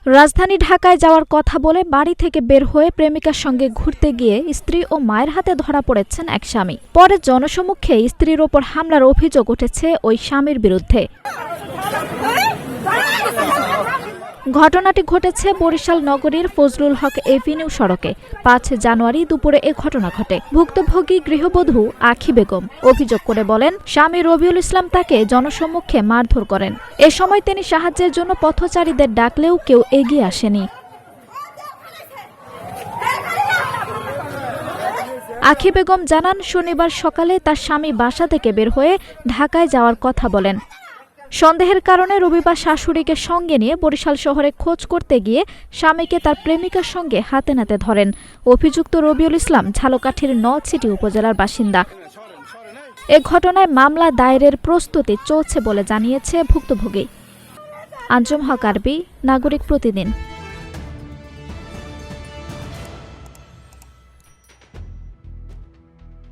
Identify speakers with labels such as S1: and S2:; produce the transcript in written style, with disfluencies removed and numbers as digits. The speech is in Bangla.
S1: রাজধানী ঢাকায় যাওয়ার কথা বলে বাড়ি থেকে বের হয়ে প্রেমিকার সঙ্গে ঘুরতে গিয়ে স্ত্রী ও মায়ের হাতে ধরা পড়েছেন এক স্বামী। পরে জনসম্মুখে স্ত্রীর ওপর হামলার অভিযোগ উঠেছে ওই স্বামীর বিরুদ্ধে। ঘটনাটি ঘটেছে বরিশাল নগরীর ফজলুল হক এভিনিউ সড়কে। ৫ জানুয়ারি দুপুরে এ ঘটনা ঘটে। ভুক্তভোগী গৃহবধূ আখি বেগম অভিযোগ করে বলেন, স্বামী রবিউল ইসলাম তাকে জনসম্মুখে মারধর করেন। এ সময় তিনি সাহায্যের জন্য পথচারীদের ডাকলেও কেউ এগিয়ে আসেনি। আখি বেগম জানান, শনিবার সকালে তার স্বামী বাসা থেকে বের হয়ে ঢাকায় যাওয়ার কথা বলেন। সন্দেহের কারণে রবিবার শাশুড়িকে সঙ্গে নিয়ে বরিশাল শহরে খোঁজ করতে গিয়ে স্বামীকে তার প্রেমিকার সঙ্গে হাতে নাতে ধরেন। অভিযুক্ত রবিউল ইসলাম ঝালকাঠির নলছিটি উপজেলার বাসিন্দা। এ ঘটনায় মামলা দায়েরের প্রস্তুতি চলছে বলে জানিয়েছে ভুক্তভোগী। আঞ্জুম হক আরবি, নাগরিক প্রতিদিন।